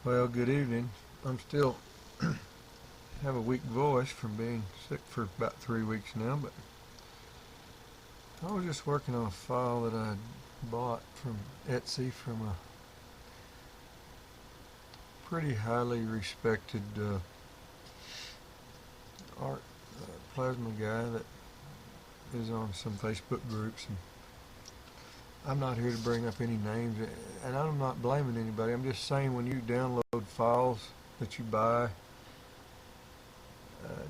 Well, good evening. I'm still have a weak voice from being sick for about 3 weeks now, but I was just working on a file that I bought from Etsy from a pretty highly respected art plasma guy that is on some Facebook groups, and I'm not here to bring up any names, and I'm not blaming anybody. I'm just saying when you download files that you buy,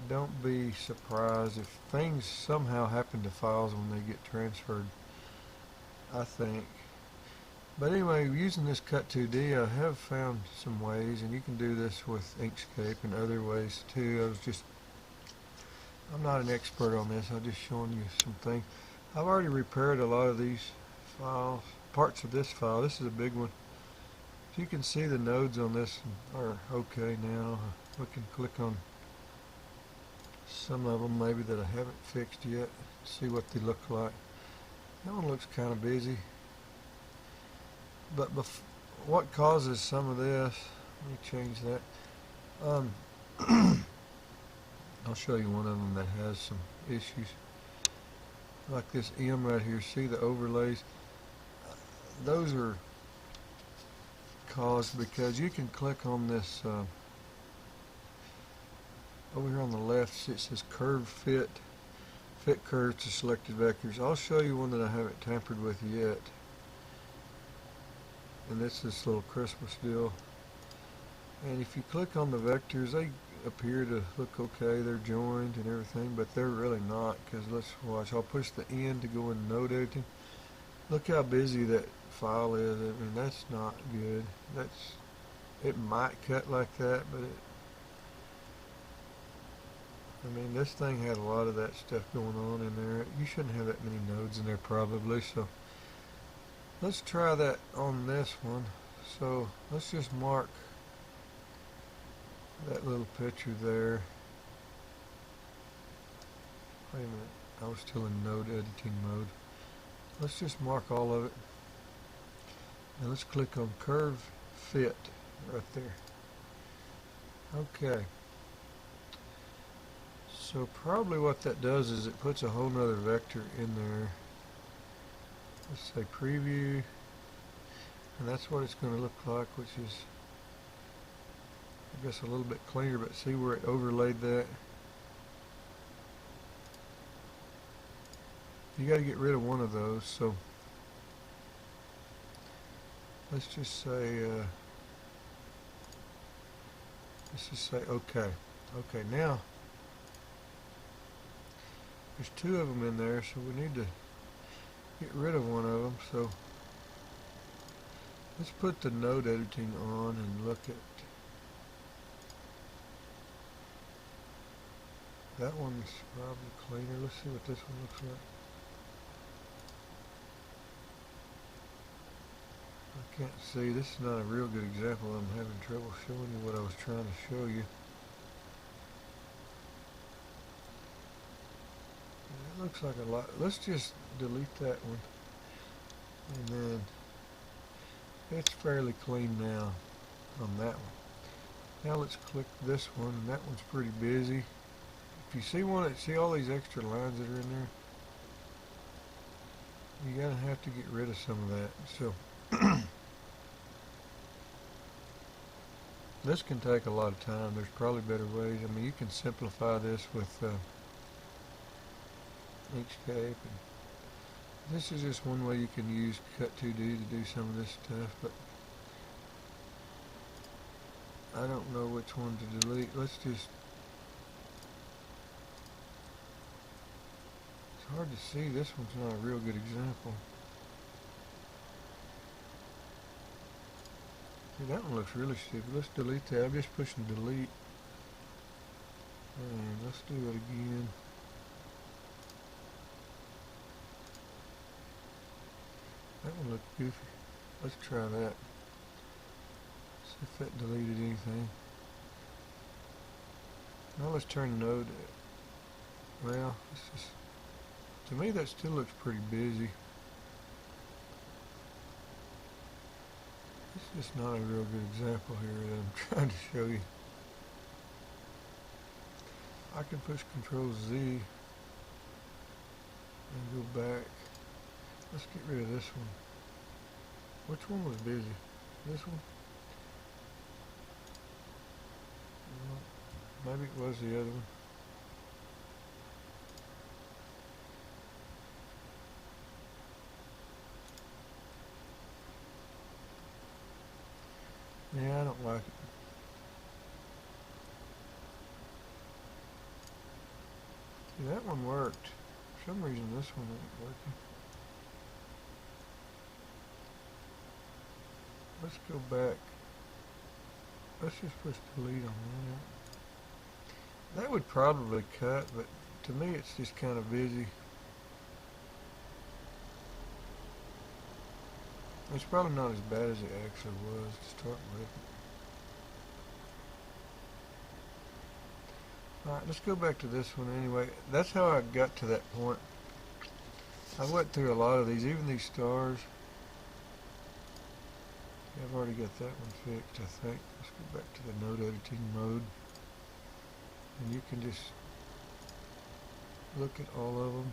don't be surprised if things somehow happen to files when they get transferred, I think. But anyway, using this Cut 2D, I have found some ways, and you can do this with Inkscape and other ways too. I'm not an expert on this, I'm just showing you some things. I've already repaired a lot of these files, parts of this file. This is a big one. If you can see, the nodes on this are okay now. We can click on some of them maybe that I haven't fixed yet, see what they look like. That one looks kind of busy, but what causes some of this, let me change that. I'll show you one of them that has some issues, like this M right here. See the overlays? Those are caused because you can click on this over here on the left. It says curve fit curves to selected vectors. I'll show you one that I haven't tampered with yet, and this little Christmas deal. And if you click on the vectors, they appear to look okay, they're joined and everything, but they're really not, because let's watch. I'll push the N to go in node editing. Look how busy that file is. I mean, that's not good. It might cut like that, but I mean, this thing had a lot of that stuff going on in there. You shouldn't have that many nodes in there probably, so let's try that on this one. So let's just mark that little picture there. Wait a minute, I was still in node editing mode. Let's just mark all of it. Now let's click on curve fit right there. Okay. So probably what that does is it puts a whole nother vector in there. Let's say preview, and that's what it's going to look like, which is, I guess, a little bit cleaner, but see where it overlaid that? You got to get rid of one of those, so let's just say okay. Okay, now there's two of them in there, so we need to get rid of one of them. So let's put the node editing on and look at that one's probably cleaner. Let's see what this one looks like. I can't see. This is not a real good example. I'm having trouble showing you what I was trying to show you. It looks like a lot. Let's just delete that one, and then it's fairly clean now on that one. Now let's click this one, and that one's pretty busy. If you see all these extra lines that are in there, you're gonna have to get rid of some of that. So this can take a lot of time. There's probably better ways. I mean, you can simplify this with Inkscape, and this is just one way you can use Cut 2D to do some of this stuff, but I don't know which one to delete. It's hard to see. This one's not a real good example. See, that one looks really stupid. Let's delete that. I'm just pushing delete, and let's do it again. That one looked goofy. Let's try that. See if that deleted anything. Now let's turn node. Well, to me that still looks pretty busy. It's just not a real good example here that I'm trying to show you. I can push Control Z and go back. Let's get rid of this one. Which one was busy? This one? No, maybe it was the other one. Yeah, I don't like it. See, that one worked. For some reason this one ain't working. Let's go back. Let's just push delete on that. That would probably cut, but to me it's just kind of busy. It's probably not as bad as it actually was to start with. Alright, let's go back to this one anyway. That's how I got to that point. I went through a lot of these, even these stars. Yeah, I've already got that one fixed, I think. Let's go back to the node editing mode. And you can just look at all of them.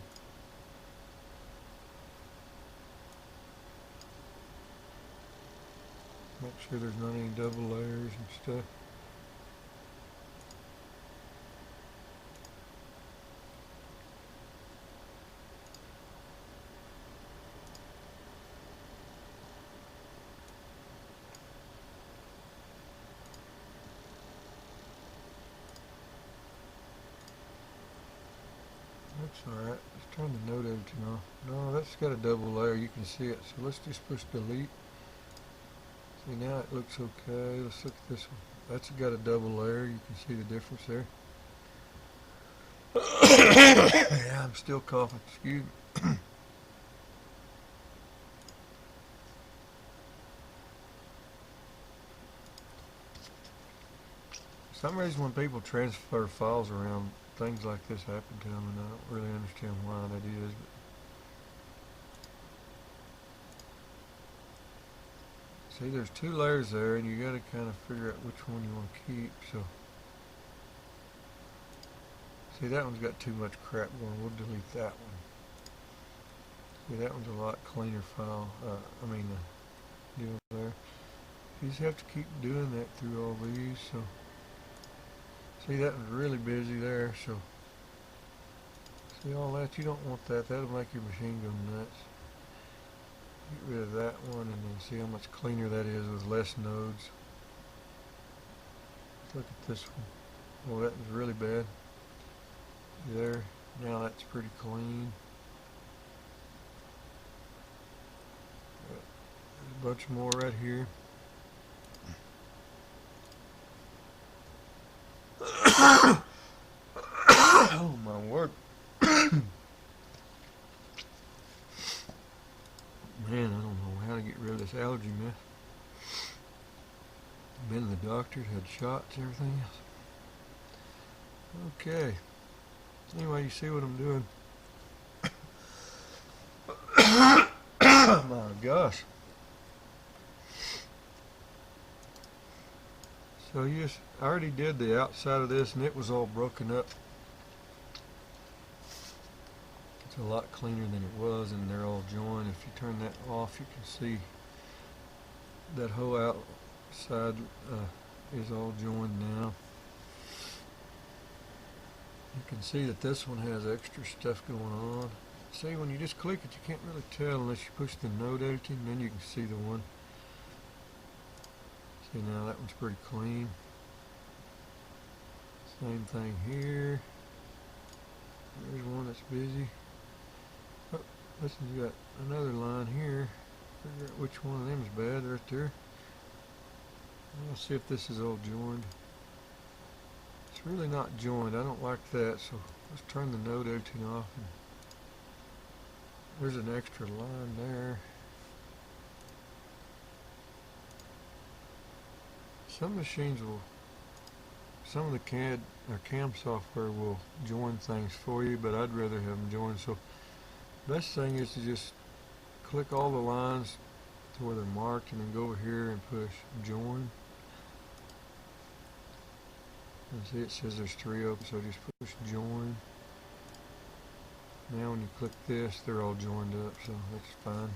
Make sure there's not any double layers and stuff. That's alright. Let's turn the node editing off. No, that's got a double layer. You can see it. So let's just push delete. See, now it looks okay. Let's look at this one. That's got a double layer. You can see the difference there. Yeah, I'm still coughing. Excuse me. For some reason when people transfer files around, things like this happen to them, and I don't really understand why that is. But see, there's two layers there, and you got to kind of figure out which one you want to keep. So, see, that one's got too much crap going. We'll delete that one. See, that one's a lot cleaner file. Deal there. You just have to keep doing that through all these. So, see, that was really busy there. So, see all that? You don't want that. That'll make your machine go nuts. Get rid of that one, and then see how much cleaner that is with less nodes. Let's look at this one. Oh, that was really bad. There. Now that's pretty clean. There's a bunch more right here. Oh my word. Man, I don't know how to get rid of this allergy mess. Been to the doctor, had shots, everything else. Okay. Anyway, you see what I'm doing. Oh my gosh. So yes, I already did the outside of this, and it was all broken up. It's a lot cleaner than it was, and they're all joined. If you turn that off, you can see that whole outside is all joined now. You can see that this one has extra stuff going on. See, when you just click it, you can't really tell unless you push the node editing, then you can see the one. See, now that one's pretty clean. Same thing here. There's one that's busy. Oh, this one's got another line here. Figure out which one of them is bad right there. Let's see if this is all joined. It's really not joined. I don't like that, so let's turn the node editing off. And there's an extra line there. Some machines will, some of the CAD or CAM software will join things for you, but I'd rather have them joined. So best thing is to just click all the lines to where they're marked, and then go over here and push join. And see, it says there's 3 open, so just push join. Now when you click this, they're all joined up, so that's fine.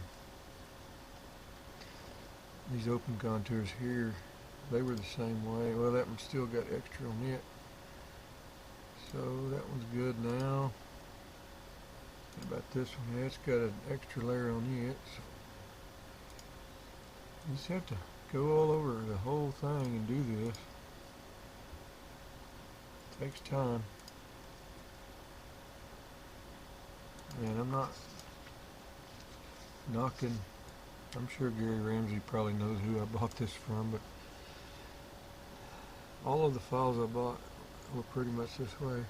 These open contours here, they were the same way. Well, that one still got extra on it, so that one's good now. What about this one? Yeah, it's got an extra layer on it, so you just have to go all over the whole thing and do this. It takes time. And I'm not knocking, I'm sure Gary Ramsey probably knows who I bought this from, but all of the files I bought were pretty much this way.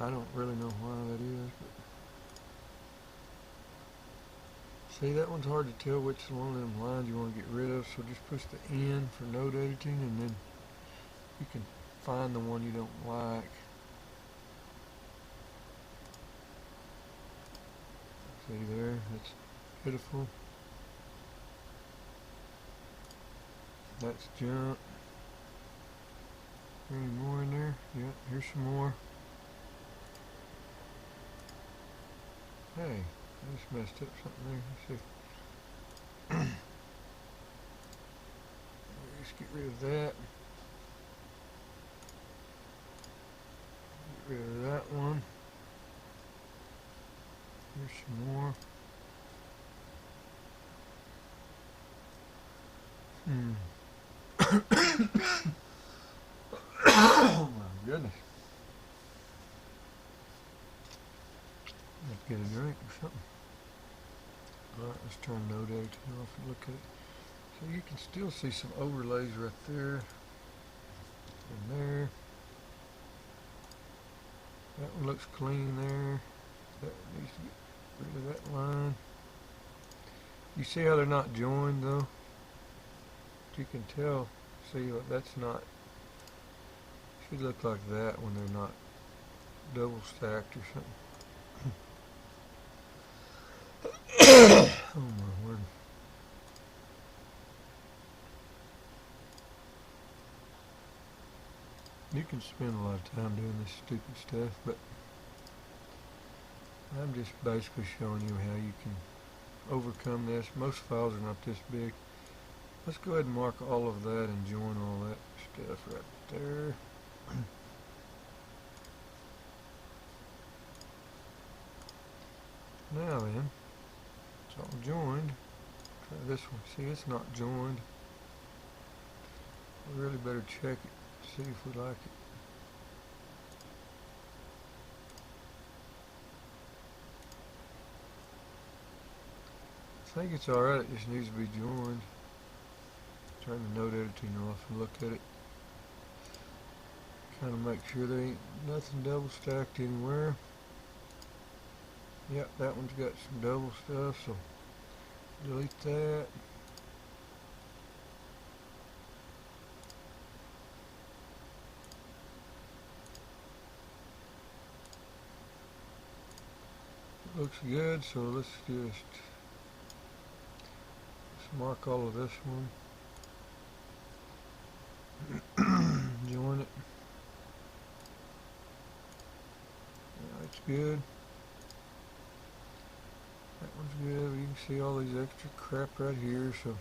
I don't really know why that is, but see, that one's hard to tell which one of them lines you want to get rid of, so just push the N for node editing, and then you can find the one you don't like. See there, that's pitiful. That's junk. Any more in there? Yeah, here's some more. Hey, I just messed up something there. Let's see. Let's get rid of that. Get rid of that one. Here's some more. Oh my goodness. Let's get a drink or something. Alright, let's turn node editing off and look at it. So you can still see some overlays right there and there. That one looks clean there. That needs to get rid of that line. You see how they're not joined though? You can tell, see, that's not, should look like that when they're not double stacked or something. Oh my word. You can spend a lot of time doing this stupid stuff, but I'm just basically showing you how you can overcome this. Most files are not this big. Let's go ahead and mark all of that and join all that stuff right there. Now then, it's all joined. Try this one. See, it's not joined. We really better check it, see if we like it. I think it's alright, it just needs to be joined. Turn the node editing off and look at it. Kind of make sure there ain't nothing double stacked anywhere. Yep, that one's got some double stuff, so delete that. Looks good, so let's mark all of this one. Join it. Yeah, it's good. That one's good. You can see all these extra crap right here, so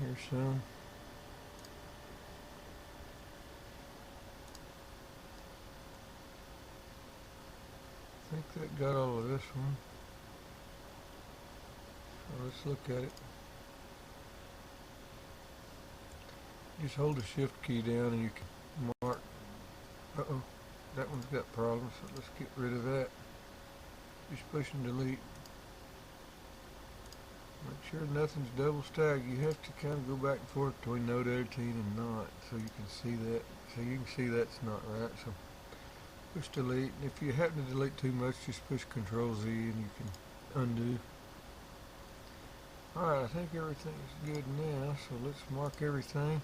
here's some. I think that got all of this one. So let's look at it. Just hold the shift key down and you can mark. Uh-oh, that one's got problems, so let's get rid of that. Just push and delete. Make sure nothing's double stacked. You have to kind of go back and forth between node editing and not, so you can see that. So you can see that's not right. So push delete, and if you happen to delete too much, just push Control Z and you can undo. Alright, I think everything's good now, so let's mark everything.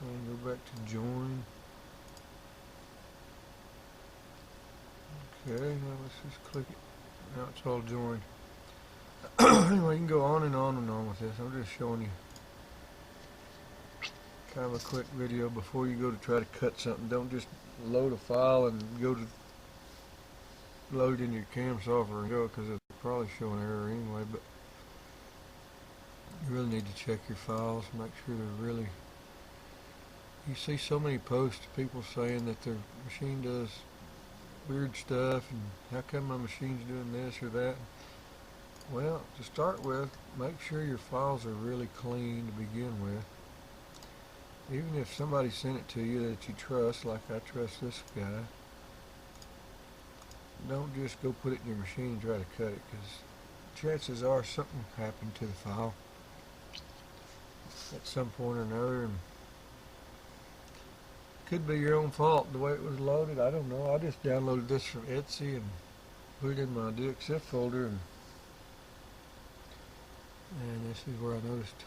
And go back to join. Okay, now let's just click it. Now it's all joined. Anyway, you can go on and on and on with this. I'm just showing you kind of a quick video before you go to try to cut something. Don't just load a file and go to load it in your cam software and go, because it's probably showing error anyway. But you really need to check your files, make sure they're really. You see so many posts, people saying that their machine does weird stuff and how come my machine's doing this or that. Well, to start with, make sure your files are really clean to begin with. Even if somebody sent it to you that you trust, like I trust this guy, don't just go put it in your machine and try to cut it, because chances are something happened to the file at some point or another, and could be your own fault the way it was loaded. I don't know. I just downloaded this from Etsy and put it in my DXF folder, and this is where I noticed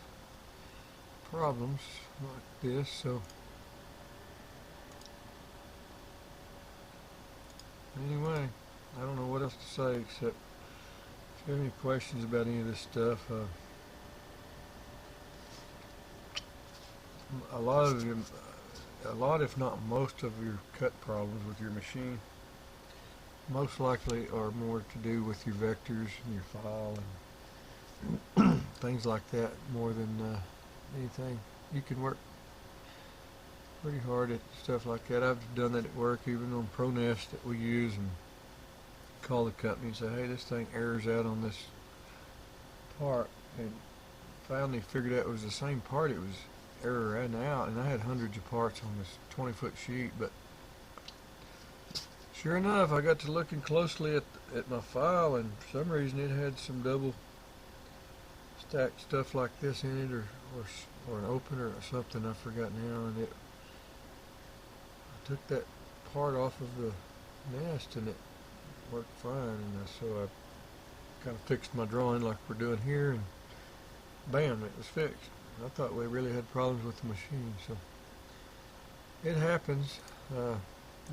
problems like this. So anyway, I don't know what else to say except if you have any questions about any of this stuff, a lot if not most of your cut problems with your machine most likely are more to do with your vectors and your file and things like that more than anything. You can work pretty hard at stuff like that. I've done that at work, even on ProNest that we use, and call the company and say, hey, this thing errors out on this part, and finally figured out it was the same part. It was error in and out, and I had hundreds of parts on this 20-foot sheet, but sure enough, I got to looking closely at my file, and for some reason it had some double stacked stuff like this in it, or an opener or something, I forgot now, and I took that part off of the nest and it worked fine, and so I kind of fixed my drawing like we're doing here, and bam, it was fixed. I thought we really had problems with the machine, so it happens.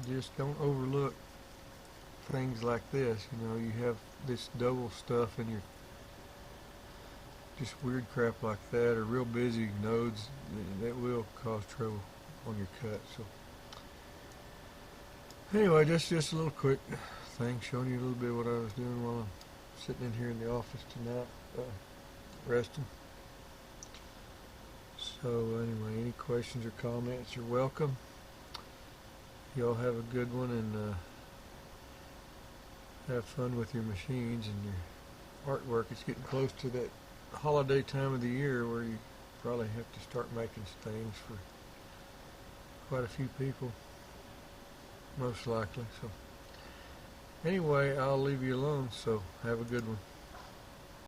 Just don't overlook things like this. You know, you have this double stuff in your, just weird crap like that, or real busy nodes, that will cause trouble on your cut. So anyway, just a little quick thing showing you a little bit of what I was doing while I'm sitting in here in the office tonight, resting. So anyway, any questions or comments, you're welcome. Y'all have a good one, and have fun with your machines and your artwork. It's getting close to that holiday time of the year where you probably have to start making things for quite a few people, most likely. So anyway, I'll leave you alone, so have a good one.